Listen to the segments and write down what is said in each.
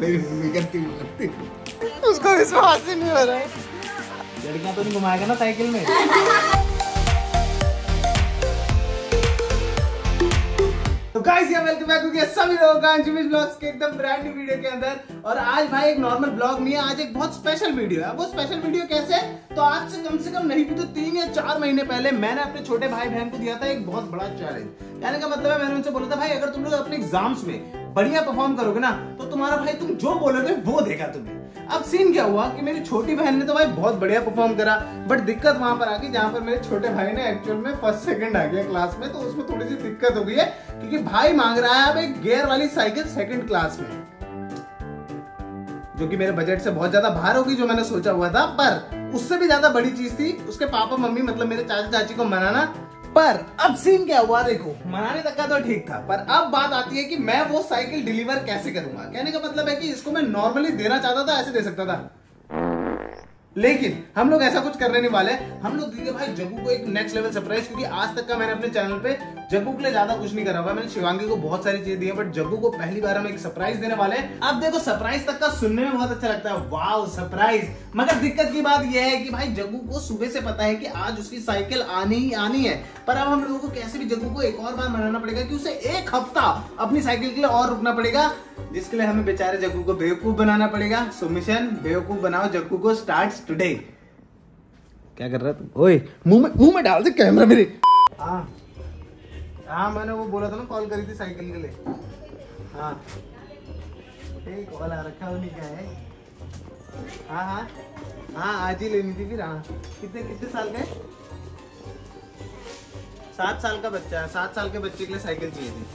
मेरी मम्मी करती उसको विश्वास ही नहीं हो रहा है। लड़कियां तो नहीं घुमाएगा ना साइकिल में। तो गाइस यार वेलकम बैक टू सभी लोगों का अंशुमिश ब्लॉग्स के एकदम ब्रांड न्यू वीडियो के अंदर। और आज भाई एक नॉर्मल ब्लॉग नहीं है, आज एक बहुत स्पेशल वीडियो है। वो स्पेशल वीडियो कैसे है, तो आज से कम नहीं भी तो 3 या 4 महीने पहले मैंने अपने छोटे भाई बहन को दिया था एक बहुत बड़ा चैलेंज। कहने का मतलब है मैंने उनसे बोला था भाई अगर तुम लोग अपने एग्जाम्स में बढ़िया परफॉर्म करोगे ना तो तुम्हारा भाई तुम जो बोलोगे वो देगा तुम्हें। अब सीन क्या हुआ कि मेरी छोटी बहन ने तो भाई बहुत बढ़िया परफॉर्म करा, बट दिक्कत वहां पर आ गई जहां पर मेरे छोटे भाई ने एक्चुअल में फर्स्ट सेकंड आ गया क्लास में। तो उसमें थोड़ी सी दिक्कत हो गई है क्योंकि भाई मांग रहा है अब एक गियर वाली साइकिल सेकंड क्लास में, जो कि मेरे बजट से बहुत ज्यादा बाहर होगी जो मैंने सोचा हुआ था। पर उससे भी ज्यादा बड़ी चीज थी उसके पापा मम्मी मतलब मेरे चाचा चाची को मनाना। पर अब सीन क्या हुआ देखो, मनाने तक का तो ठीक था, पर अब बात आती है कि मैं वो साइकिल डिलीवर कैसे करूंगा। कहने का मतलब है कि इसको मैं नॉर्मली देना चाहता था, ऐसे दे सकता था, लेकिन हम लोग ऐसा कुछ करने नहीं वाले। हम लोग देंगे भाई जग्गू को एक नेक्स्ट लेवल सरप्राइज, क्योंकि आज तक का मैंने अपने चैनल पे जग्गू के लिए ज्यादा कुछ नहीं करा हुआ। मैंने शिवांगी को बहुत सारी चीजें दी है, बट जग्गू को पहली बार हम एक सरप्राइज देने वाले हैं। अब देखो सरप्राइज तक का सुनने में बहुत अच्छा लगता है, वाओ सरप्राइज, मगर दिक्कत की बात यह है कि भाई जग्गू को सुबह से पता है कि आज उसकी साइकिल आनी ही आनी है। पर अब हम लोगों को कैसे भी जग्गू को एक और बार मनाना पड़ेगा कि उसे एक हफ्ता अपनी साइकिल के लिए और रुकना पड़ेगा, जिसके लिए हमें बेचारे जग्गू को बेवकूफ बनाना पड़ेगा। सो मिशन बेवकूफ बनाओ जग्गू को स्टार्ट्स टुडे। क्या कर रहा है तू? ओए मुंह में डाल दे कैमरा मेरे। हाँ मैंने वो बोला था ना, कॉल करी थी साइकिल के लिए। हाँ कॉल आ रखा है, उन्हीं का है। हाँ आज ही लेनी थी फिर। हाँ कितने साल का है? 7 साल का बच्चा है। 7 साल के बच्चे के लिए साइकिल चाहिए थी।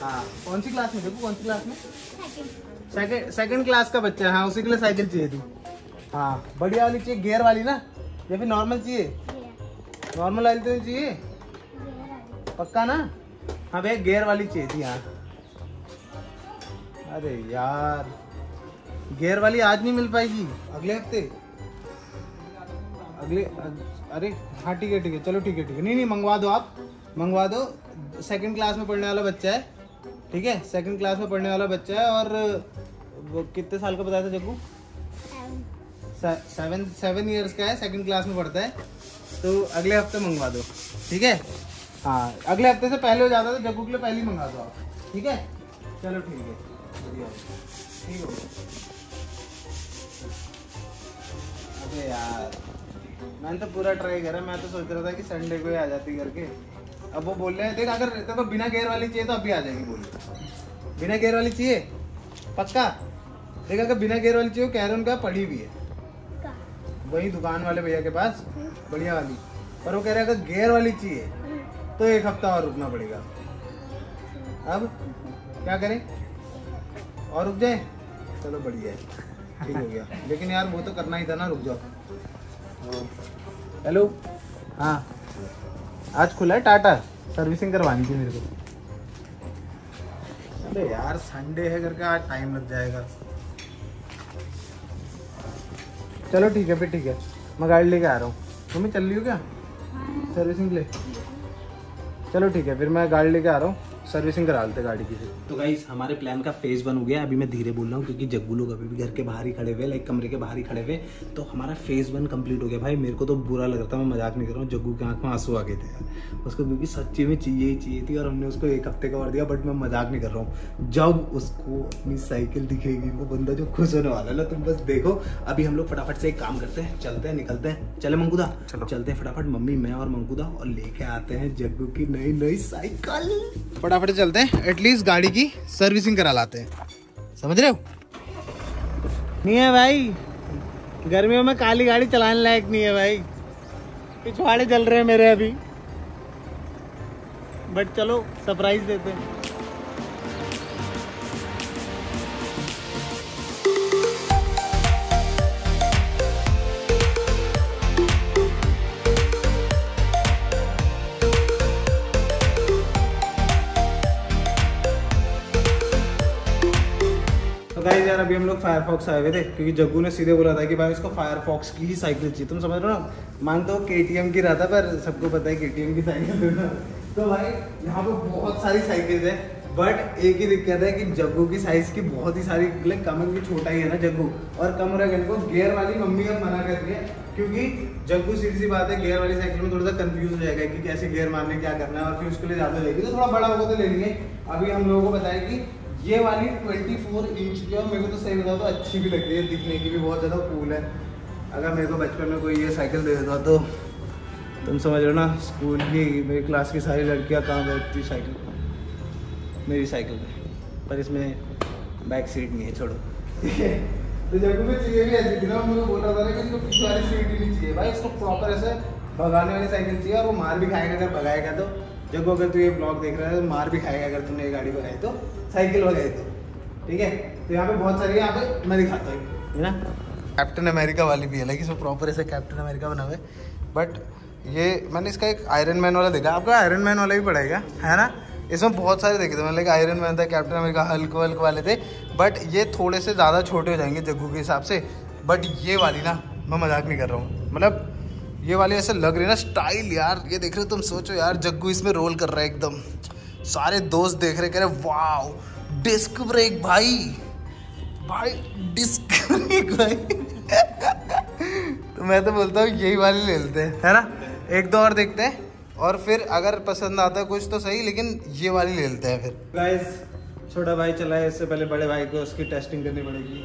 हाँ कौन सी क्लास में देखो, कौन सी क्लास में? सेकंड क्लास का बच्चा है। हाँ उसी के लिए साइकिल चाहिए थी। हाँ बढ़िया वाली चाहिए, गियर वाली ना, या फिर नॉर्मल चाहिए? नॉर्मल वाली तो चाहिए पक्का ना? हाँ भैया गियर वाली चाहिए थी। हाँ अरे यार गियर वाली आज नहीं मिल पाएगी, अगले हफ्ते अरे हाँ ठीक है चलो ठीक है नहीं मंगवा दो, आप मंगवा दो। सेकंड क्लास में पढ़ने वाला बच्चा है, ठीक है सेकंड क्लास में पढ़ने वाला बच्चा है। और वो कितने साल का बताया था जग्गू? 7 ईयर्स का है, सेकंड क्लास में पढ़ता है। तो अगले हफ्ते मंगवा दो, ठीक है? हाँ अगले हफ्ते से पहले हो जाता तो जग्गू के लिए पहले ही मंगा दो आप, ठीक है? चलो ठीक है बढ़िया, ठीक हो गया। अबे यार मैंने तो पूरा ट्राई करा, मैं तो सोच रहा था कि संडे को ही आ जाती करके। अब वो बोल रहे हैं देख अगर तेरे को बिना गेयर वाली चाहिए तो अभी आ जाएगी। बोल बिना गेयर वाली चाहिए पक्का? देख अगर बिना गेयर वाली चाहिए, कह रहे उनका पड़ी भी है वही दुकान वाले भैया के पास बढ़िया वाली, पर वो कह रहे अगर गेयर वाली चाहिए तो 1 हफ्ता और रुकना पड़ेगा। अब क्या करें और रुक जाए? चलो बढ़िया है, ठीक हो गया। लेकिन यार वो तो करना ही था ना, रुक जाओ। हेलो हाँ आज खुला है टाटा, सर्विसिंग करवानी थी मेरे को। अरे यार संडे है करके आज टाइम लग जाएगा। चलो ठीक है फिर, ठीक है मैं गाड़ी लेके आ रहा हूँ। मम्मी चल रही हो क्या सर्विसिंग के लिए? चलो ठीक है फिर मैं गाड़ी लेके आ रहा हूँ, सर्विसिंग करा लेते गाड़ी की। तो गाइस हमारे प्लान का फेज 1 हो गया। अभी मैं धीरे बोल रहा हूँ क्योंकि जग्गू लोग अभी भी घर के बाहर ही खड़े हुए, लाइक कमरे के बाहर ही खड़े हुए। तो हमारा फेज 1 कंप्लीट हो गया भाई। मेरे को तो बुरा लग रहा था, मैं मजाक नहीं कर रहा हूँ, जग्गू के आंख में आंसू आ गए थे यार उसको, क्योंकि सच्ची में चाहिए थी। और हमने उसको 1 हफ्ते का और दिया, बट मैं मजाक नहीं कर रहा हूँ। जब उसको अपनी साइकिल दिखेगी वो बंदा जो खुश होने वाला है ना, तुम बस देखो। अभी हम लोग फटाफट से एक काम करते हैं, चलते हैं निकलते हैं। चले मंगूदा चलते हैं फटाफट, मम्मी मैं और मंगूदा, और लेके आते हैं जग्गू की नई साइकिल। फटाफट चलते हैं, एटलीस्ट गाड़ी की सर्विसिंग करा लाते हैं, समझ रहे हो? नहीं है भाई गर्मियों में काली गाड़ी चलाने लायक नहीं है भाई, पिछवाड़े जल रहे हैं मेरे अभी, बट चलो सरप्राइज देते हैं। गाइस यार अभी हम लोग फायरफॉक्स आए हुए थे क्योंकि जग्गू ने सीधे बोला था कि भाई उसको फायरफॉक्स की ही साइकिल चाहिए। तुम समझ रहे हो ना, मांगते हो KTM की रहा था, पर सबको पता है KTM की साइकिल। तो भाई यहाँ पे बहुत सारी साइकिल है, बट एक ही दिक्कत है कि जग्गू की साइज की बहुत ही सारी कम की छोटा ही है ना जग्गू, और कम रखने को गियर वाली मम्मी अब मना कर रही है, क्योंकि जग्गू सीधी सी बात है गियर वाली साइकिल में थोड़ा सा कंफ्यूज हो जाएगा कि कैसे गियर मारने क्या करना है, और फिर उसके लिए ज़्यादा जाएगी, तो थोड़ा बड़ा होगा तो ले लेंगे। अभी हम लोगों को बताया कि ये वाली 24 इंच की, और मेरे को तो सही बताओ तो अच्छी भी लग रही है, दिखने की भी बहुत ज़्यादा कूल है। अगर मेरे को बचपन में कोई ये साइकिल दे देता तो तुम समझ लो ना, स्कूल की मेरी क्लास की सारी लड़कियाँ कहाँ बैठती साइकिल मेरी साइकिल पे, पर इसमें बैक सीट नहीं है, छोड़ो। ठीक है, तो जब भी चाहिए भी ऐसी थी ना, मुझे बोल रहा था कि इसको पीछे वाली सीट ही नहीं चाहिए भाई, इसको प्रॉपर ऐसे भगाने वाली साइकिल चाहिए, और वो मार भी खाएगा अगर भगाएगा तो। जब अगर तू ये ब्लॉग देख रहा है तो मार भी खाएगा अगर तूने ये गाड़ी भगाई तो, साइकिल भगाई तो। ठीक है, तो यहाँ पे बहुत सारी, यहाँ पे मैं दिखाता हूँ है ना, कैप्टन अमेरिका वाली भी है, लेकिन इसमें प्रॉपर ऐसे कैप्टन अमेरिका बना हुआ है। बट ये मैंने इसका एक आयरन मैन वाला देखा, आपको आयरन मैन वाला भी पड़ेगा है ना, इसमें बहुत सारे देखे थे मैंने, लाइक आयरन मैन था, कैप्टन अमेरिका, हल्क वल्क वाले थे, बट ये थोड़े से ज़्यादा छोटे हो जाएंगे जग्गू के हिसाब से। बट ये वाली ना, मैं मजाक नहीं कर रहा हूँ, मतलब ये वाली ऐसे लग रही है ना स्टाइल यार, ये देख रहे हो तुम, सोचो यार जग्गू इसमें रोल कर रहा है एकदम, सारे दोस्त देख रहे, कह रहे वाओ डिस्क ब्रेक भाई, भाई डिस्क ब्रेक भाई। तो मैं तो बोलता हूँ यही वाली ले लेते हैं है ना, एक दो और देखते हैं, और फिर अगर पसंद आता है कुछ तो सही, लेकिन ये वाली ले लेते हैं फिर। गाइस छोटा भाई चला है, इससे पहले बड़े भाई को उसकी टेस्टिंग करनी पड़ेगी।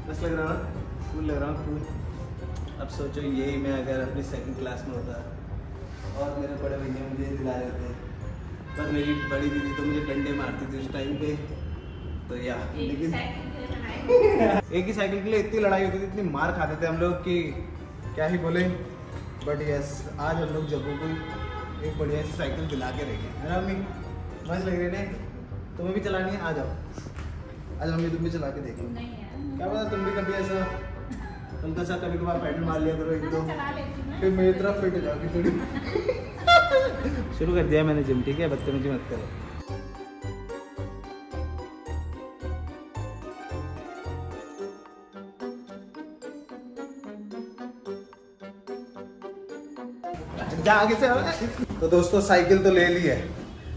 बस लग रहा ना, कूल लग रहा हूँ कूल। अब सोचो यही मैं अगर अपनी सेकंड क्लास में होता और मेरे बड़े भैया मुझे दिला रहे थे, पर मेरी बड़ी दीदी तो मुझे डंडे मारती थी उस टाइम पे, तो या लेकिन एक ही साइकिल के लिए इतनी लड़ाई होती थी, इतनी मार खाते थे हम लोग कि क्या ही बोले। बट यस, आज हम लोग जग्गू को एक बढ़िया सी साइकिल दिला के रखे है ना मम्मी, मस्त लग रही है, तुम्हें भी चलानी है, आ जाओ आज मम्मी तुम भी चला के देख लो, क्या पता तुम भी कभी ऐसा हल्का सा कभी कभार पैडल मार लिया करो एक दो, फिर मेरी तरफ फिट हो जाओगी थोड़ी। शुरू कर दिया मैंने जिम, ठीक है, बदतमीजी मत करो। आगे से तो दोस्तों साइकिल तो ले ली है,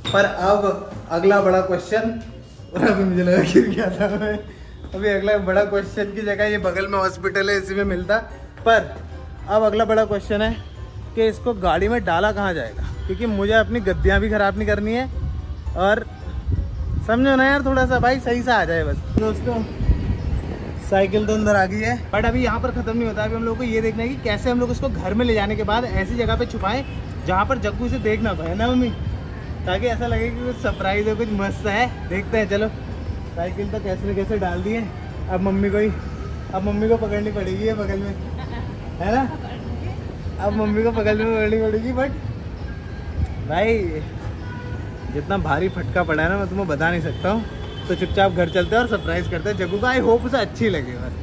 पर अब अगला बड़ा क्वेश्चन, और अभी मुझे लगा गिर गया था मैं, अभी अगला बड़ा क्वेश्चन की जगह ये बगल में हॉस्पिटल है इसी में मिलता, पर अब अगला बड़ा क्वेश्चन है कि इसको गाड़ी में डाला कहाँ जाएगा, क्योंकि मुझे अपनी गद्दियाँ भी खराब नहीं करनी है, और समझो ना यार थोड़ा सा भाई सही सा आ जाए बस। दोस्तों साइकिल तो अंदर आ गई है, बट अभी यहाँ पर खत्म नहीं होता, अभी हम लोग को ये देखना है कि कैसे हम लोग इसको घर में ले जाने के बाद ऐसी जगह पे छुपाएं जहाँ पर जग्गू इसे देख ना पाए ना मम्मी, ताकि ऐसा लगे कि कुछ सरप्राइज है, कुछ मस्त है। देखते हैं, चलो साइकिल तो कैसे न कैसे डाल दी है, अब मम्मी को पकड़नी पड़ेगी है बगल में, है ना, अब मम्मी को बगल में पकड़नी पड़ेगी। बट भाई जितना भारी फटका पड़ा है ना, मैं तुम्हें बता नहीं सकता हूँ, तो चुपचाप घर चलते हैं और सरप्राइज करते हैं जग्गू को। आई होप उसे अच्छी लगे बस।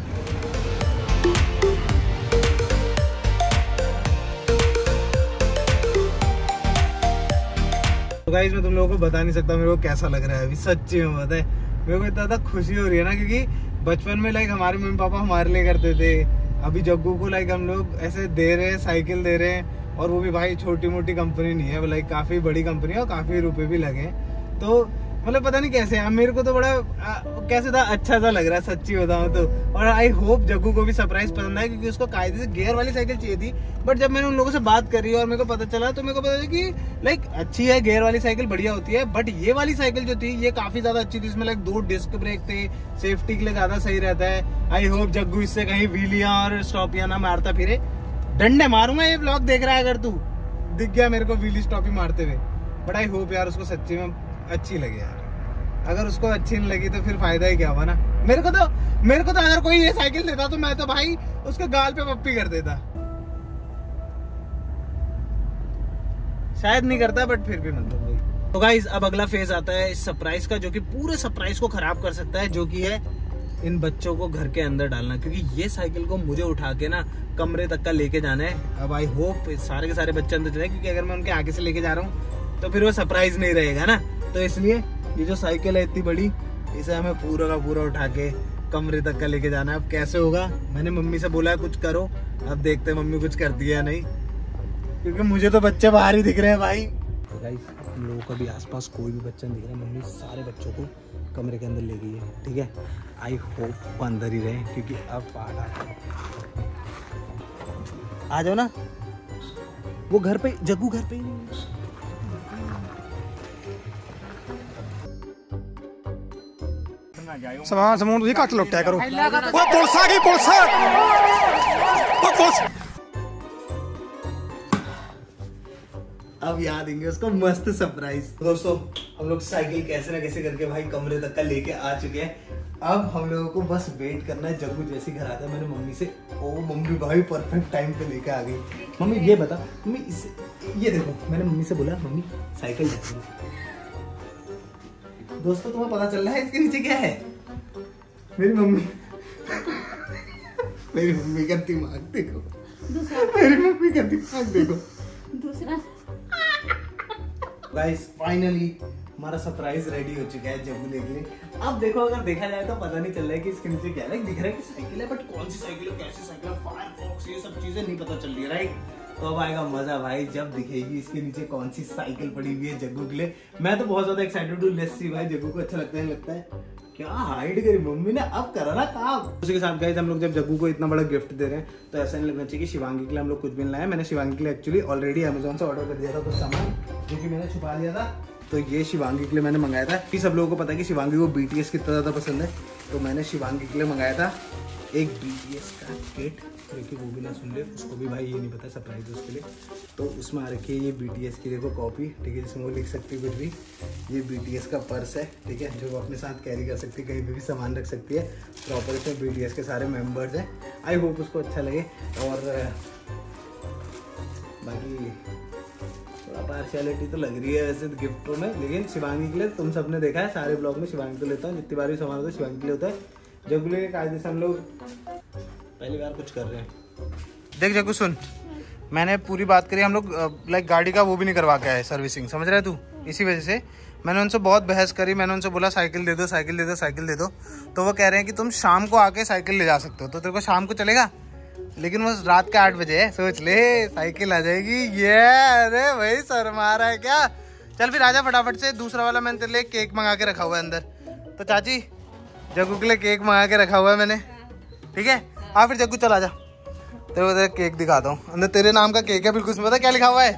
तो गाइस मैं तुम लोगों को बता नहीं सकता मेरे को कैसा लग रहा है अभी, सच्ची में पता है मेरे को इतना खुशी हो रही है ना, क्योंकि बचपन में लाइक हमारे मम्मी पापा हमारे लिए करते थे, अभी जग्गू को लाइक हम लोग ऐसे दे रहे हैं, साइकिल दे रहे हैं, और वो भी भाई छोटी मोटी कंपनी नहीं है, लाइक काफी बड़ी कंपनी है और काफी रुपए भी लगे, तो मतलब पता नहीं कैसे है, मेरे को तो बड़ा कैसे था, अच्छा सा लग रहा है सच्ची बताऊं तो। और आई होप जग्गू को भी सरप्राइज पसंद आए, क्योंकि उसको कायदे से गियर वाली साइकिल चाहिए थी, बट जब मैंने उन लोगों से बात करी और मेरे को पता चला, तो मेरे को पता चला कि लाइक अच्छी है, गियर वाली साइकिल बढ़िया होती है, बट ये वाली साइकिल जो थी ये काफी ज्यादा अच्छी थी, इसमें लाइक 2 डिस्क ब्रेक थे, सेफ्टी के लिए ज्यादा सही रहता है। आई होप जग्गू इससे कहीं व्हीलियां और स्टॉपियां ना मारता फिरे, डंडे मारूंगा ये ब्लॉग देख रहा है अगर तू दिख गया मेरे को व्हीली स्टॉपी मारते हुए, बट आई होप यार उसको सच्ची में अच्छी लगे यार, अगर उसको अच्छी नहीं लगी तो फिर फायदा ही क्या हुआ ना। मेरे को तो अगर कोई ये साइकिल देता तो मैं तो भाई उसके गाल पे पप्पी कर देता, शायद नहीं करता बट फिर भी मतलब भाई। तो गाइस अब अगला फेज आता है इस सरप्राइज का, जो कि पूरे सरप्राइज को खराब कर सकता है, जो कि है इन बच्चों को घर के अंदर डालना, क्योंकि ये साइकिल को मुझे उठा के ना कमरे तक का लेके जाना है। अब आई होप सारे के सारे बच्चे अंदर चले, क्योंकि अगर मैं उनके आगे से लेके जा रहा हूँ तो फिर वो सरप्राइज नहीं रहेगा ना, तो इसलिए ये जो साइकिल है इतनी बड़ी, इसे हमें पूरा का पूरा उठा के कमरे तक का लेके जाना है। अब कैसे होगा, मैंने मम्मी से बोला है कुछ करो, अब देखते हैं मम्मी कुछ करती है या नहीं, क्योंकि मुझे तो बच्चे बाहर ही दिख रहे हैं भाई। तो गाइस हम लोगों को भी आसपास कोई भी बच्चा नहीं दिख रहा। मम्मी सारे बच्चों को कमरे के अंदर ले गई है, ठीक है। आई होप वो अंदर ही रहे, क्योंकि अब बाहर आ जाओ ना। वो घर पे, जग्गू घर पे ही नहीं है। समान समून तुझे घट लुटिया करो। वो पुलिस आ गई, पुलिस। वो पुलिस। अब याद देंगे उसको मस्त सरप्राइज। दोस्तों हम लोग साइकिल कैसे ना कैसे करके भाई कमरे तक का लेके आ चुके हैं। अब हम लोगों को बस वेट करना है। जग्गू जैसे घर आता है, मैंने मम्मी से, ओ मम्मी भाई परफेक्ट टाइम पे लेके आ गई। मम्मी ये बता, मम्मी इसे ये देखो, मैंने मम्मी से बोला मम्मी साइकिल देखो। दोस्तों तुम्हें पता चल रहा है इसके नीचे क्या है? मेरी मम्मी मेरी मम्मी का दिमाग देखो, मेरी मम्मी का दिमाग देखो। दूसरा गाइस फाइनली हमारा सरप्राइज रेडी हो चुका है जग्गू के लिए। अब देखो, अगर देखा जाए तो पता नहीं चल रहा है कि इसके नीचे क्या है। दिख रहा है कि साइकिल है, बट कौन सी साइकिल है, कैसी साइकिल है, फायरफॉक्स, ये सब चीजें नहीं पता चल रही है, राइट। तो अब आएगा मजा भाई जब दिखेगी इसके नीचे कौन सी साइकिल पड़ी हुई है जग्गू के लिए। मैं तो बहुत ज्यादा एक्साइटेड हूँ। लेट्स सी भाई जग्गू को अच्छा लगता है, लगता है क्या हाइड करी मम्मी ने, अब करा ना काम। उसी के साथ गाइस हम लोग जब जग्गू को इतना बड़ा गिफ्ट दे रहे हैं तो ऐसा नहीं लगना चाहिए कि शिवांगी के लिए हम लोग कुछ भी नहीं लाए। मैंने शिवांगी के लिए एक्चुअली ऑलरेडी अमेजोन से ऑर्डर कर दिया था कुछ सामान, जो कि मैंने छुपा लिया था। तो ये शिवांगी के लिए मैंने मंगाया था। कि सब लोगों को पता है कि शिवांगी को BTS कितना ज्यादा पसंद है, तो मैंने शिवांगी के लिए मंगाया था एक BTS का किट, क्योंकि वो भी ना सुन ले, उसको भी भाई ये नहीं पता सरप्राइज उसके लिए। तो उसमें आ रखी है ये BTS की देखो कॉपी, ठीक है, जिसमें वो लिख सकती है कुछ भी। ये BTS का पर्स है, ठीक है, जो वो अपने साथ कैरी कर सकती है, कहीं पे भी सामान रख सकती है। प्रॉपर इसमें BTS के सारे मेंबर्स हैं। आई होप उसको अच्छा लगे। और बाकी थोड़ा पार्शियलिटी तो लग रही है वैसे गिफ्टों में, लेकिन शिवांगी के लिए तुम सबने देखा है सारे ब्लॉग में शिवांगी को लेता हूँ। जितनी बार भी सामान होता है शिवांगी के लिए होता है। जग्गू के कायदे से हम लोग पहली बार कुछ कर रहे हैं। देख जग्गू सुन, मैंने पूरी बात करी, हम लोग लाइक गाड़ी का वो भी नहीं करवा के आए सर्विसिंग, समझ रहे तू। इसी वजह से मैंने उनसे बहुत बहस करी। मैंने उनसे बोला साइकिल दे दो, साइकिल दे दो, साइकिल दे दो। तो वो कह रहे हैं कि तुम शाम को आके साइकिल ले जा सकते हो। तो तेरे को शाम को चलेगा, लेकिन वो रात के 8 बजे है, सोच ले साइकिल आ जाएगी। ये अरे भाई शर्मा रहा है क्या? चल फिर आजा फटाफट से। दूसरा वाला मैंने तेरे लिए केक मंगा के रखा हुआ है अंदर। तो चाची जग्गू के लिए केक मंगा के रखा हुआ है मैंने, ठीक है। हाँ फिर जग्गू चल आजा, तेरे को केक दिखाता हूँ। अंदर तेरे नाम का केक है बिल्कुल। उसमें पता क्या लिखा हुआ है?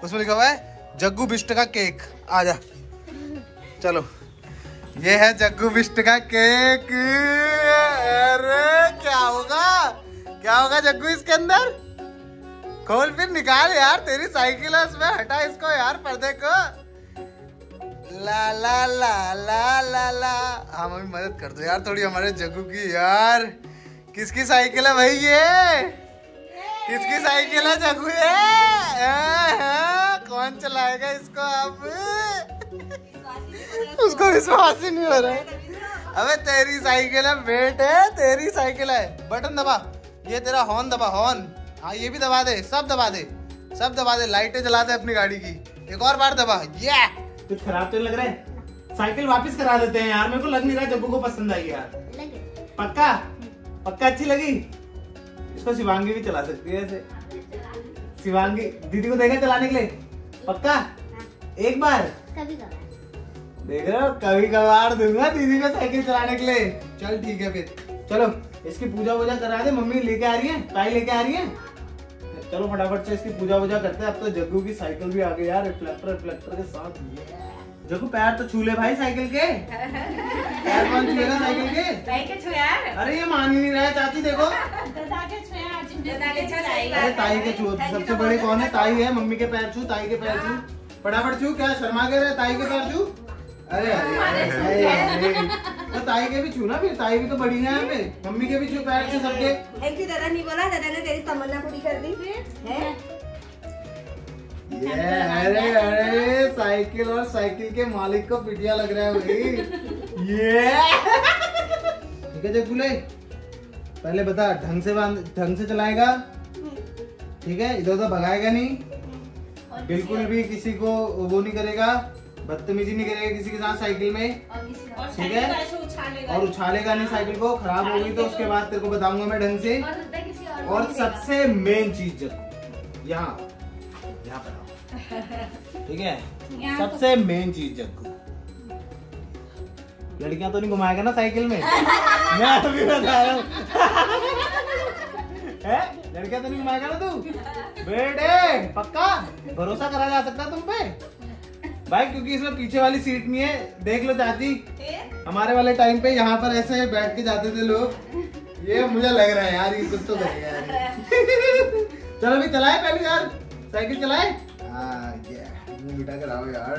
उसमें लिखा हुआ है जग्गू बिस्ट का केक। आजा चलो, ये है जग्गू बिस्ट का केक। अरे क्या होगा, क्या होगा जग्गू इसके अंदर? खोल फिर निकाल यार, तेरी साइकिल है उसमें, हटा इसको यार पर्दे को। ला ला ला ला ला ला। हाँ मम्मी मदद कर दो यार थोड़ी हमारे जग्गू की यार। किसकी साइकिल है भाई ये? किसकी साइकिल है जग्गू ये? कौन चलाएगा इसको अब? उसको विश्वास ही नहीं हो रहा है। अबे तेरी साइकिल है बेटे, तेरी साइकिल है। बटन दबा, ये तेरा हॉर्न दबा, हॉर्न। हाँ ये भी दबा दे, सब दबा दे, सब दबा दे। लाइटें जला दे अपनी गाड़ी की। एक और बार दबा। ये कुछ खराब तो लग रहा है? साइकिल वापस करा देते हैं यार, मेरे को लग नहीं रहा जग्गू को पसंद आई यार। पक्का पक्का अच्छी लगी? इसको शिवांगी भी चला सकती है ऐसे। शिवांगी दीदी को देगा चलाने के लिए? पक्का एक बार कभी कभार देख रहे हो, कभी कभार दूंगा दीदी को साइकिल चलाने के लिए। चल ठीक है फिर, चलो इसकी पूजा वूजा करा दे। मम्मी लेके आ रही है, ताई लेके आ रही है। चलो फटाफट से इसकी पूजा वूजा करते हैं। अब तो जग्गू की साइकिल भी आ गई यार, रिफ्लेक्टर के साथ। जग्गू पैर तो छू ले भाई साइकिल के। पैर कौन छूएगा साइकिल के? ताई के छू यार। अरे ये मान ही नहीं रहा है चाची, देखो। दादा के छू यार, दादा के छू। अरे ताई के छू, सबसे बड़ी कौन है? ताई है। मम्मी के पैर छू, ताई के पैर छू, फटाफट छू। क्या शर्मा गए रहे? ताई के पैर छू। अरे तो ताई के भी छू ना, फिर ताई भी तो बड़ी है यहाँ पे। मम्मी के भी छू, पैर छू सबके। थैंक यू दादा नहीं बोला, दादा ने तेरी तमन्ना पूरी कर दी है। अरे अरे साइकिल और साइकिल के मालिक को पिटिया लग रहा है भाई। ये ठीक है जग्गू, पहले बता ढंग से चलाएगा, ठीक है? इधर उधर भगाएगा नहीं, बिल्कुल भी किसी को वो नहीं करेगा, बदतमीजी नहीं करेगा किसी के साथ साइकिल में, ठीक है? और उछालेगा नहीं साइकिल को। खराब होगी तो उसके बाद तेरे को बताऊंगा मैं ढंग से। और सबसे मेन चीज जग्गू, यहाँ पर आओ, ठीक है। सबसे मेन चीज जग्गू, लड़कियां तो नहीं घुमाएगा ना साइकिल में? मैं अभी बता रहा हूँ। लड़कियां तो नहीं घुमाएगा ना तू? बेटे पक्का भरोसा करा जा सकता है तुम पे भाई, क्योंकि इसमें पीछे वाली सीट नहीं है। देख लो चाची, हमारे वाले टाइम पे यहाँ पर ऐसे बैठ के जाते थे लोग। ये मुझे लग रहा है यार ये कुछ तो करेगा यार। चलो भी चलाए पहले यार, साइकिल चलाए। मुंह मिठा कराओ यार,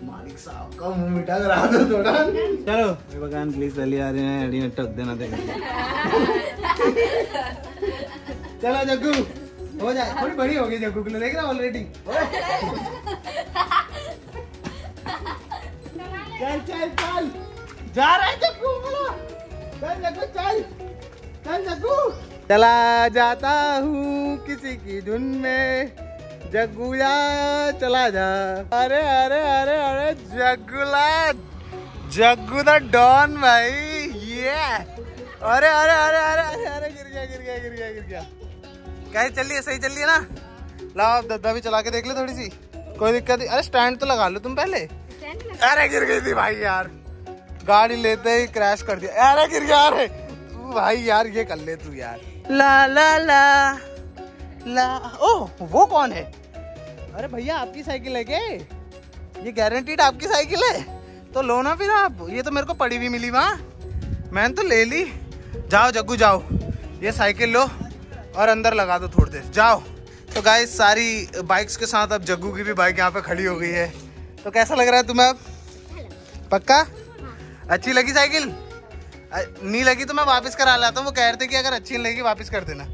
मालिक साहब का मुंह मिठा करा दो थोड़ा। चलो भगवान प्लीज पहले आ रहे हैं, एडी में टक देना देगा। चलो जग्गू हो जाए, थोड़ी बड़ी हो गई जग्गू के लिए, देख रहा ऑलरेडी। चल चल चल, जा रहा है जग्गू, चल जग्गू चल, चल जग्गू। चला जाता हूँ किसी की धुन में, जग्गू जा चला जा। अरे अरे अरे अरे जग्गू द डॉन भाई, ये अरे अरे अरे अरे अरे अरे गिर गया। कैसे चल रही है? सही चल रही है ना? लाओ दद्दा भी चला के देख ले थोड़ी सी, कोई दिक्कत नहीं। अरे स्टैंड तो लगा लो तुम पहले। अरे गिर गई थी भाई यार, गाड़ी लेते ही क्रैश कर दिया। अरे गिर गया। अरे भाई यार ये कर ले तू यार। ला ला ला ला। ओह वो कौन है? अरे भैया आपकी साइकिल है क्या? ये गारंटीड आपकी साइकिल है? तो लो ना फिर आप, ये तो मेरे को पड़ी हुई मिली वहाँ, मैंने तो ले ली। जाओ जग्गू जाओ, ये साइकिल लो और अंदर लगा दो थोड़ी देर, जाओ। तो गाइस सारी बाइक्स के साथ अब जग्गू की भी बाइक यहाँ पे खड़ी हो गई है। तो कैसा लग रहा है तुम्हें अब? पक्का अच्छी लगी साइकिल? नहीं लगी तो मैं वापस करा लाता हूँ। वो कह रहे थे कि अगर अच्छी नहीं लगी वापस कर देना।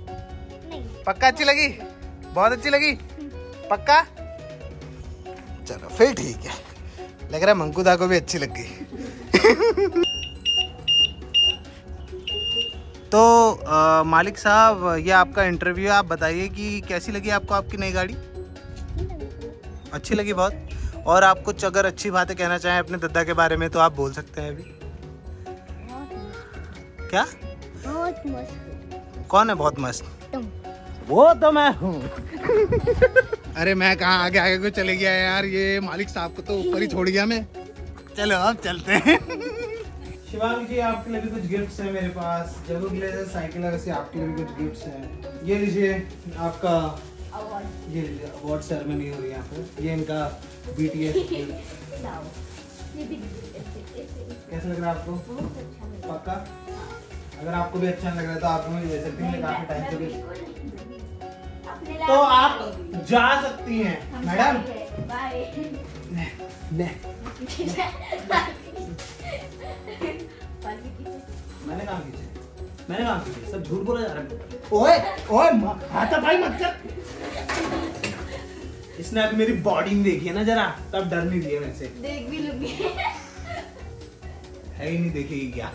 पक्का अच्छी लगी? बहुत अच्छी लगी? पक्का? चलो फिर ठीक है, लग रहा है मंकूदा को भी अच्छी लग गई। तो मालिक साहब ये आपका इंटरव्यू है, आप बताइए कि कैसी लगी आपको आपकी नई गाड़ी? अच्छी लगी बहुत। और आप कुछ अगर अच्छी बातें कहना चाहें अपने दद्दा के बारे में तो आप बोल सकते हैं अभी। क्या? बहुत मस्त। कौन है बहुत मस्त? तुम। वो तो मैं हूँ। अरे मैं कहाँ आगे आगे को चले गया यार, ये मालिक साहब को तो ऊपर ही छोड़ गया मैं। चलो अब चलते हैं। शिवांगी जी आपके लिए भी कुछ गिफ्ट्स हैं मेरे पास। जग्गू के लिए साइकिल है, वैसे आपके लिए भी कुछ गिफ्ट्स हैं। ये लीजिए आपका ये अवार्ड सेरेमनी हो रही है यहाँ पे। ये इनका BTS। कैसा लग रहा है आपको? पक्का? अगर आपको भी अच्छा लग रहा है तो आप मुझे दे सकती हैं, काफी टाइम से भी। तो आप जा सकती हैं मैडम। मैंने काम कीजिए, मैंने काम कीजिए, सब झूठ बोला जा रहा है। ओए ओए हाथापाई मत कर। इसने अभी मेरी बॉडी में देखी है ना जरा, तब डर नहीं दिया मेरे से। देख भी लूंगी। है ही नहीं, देखेगी क्या?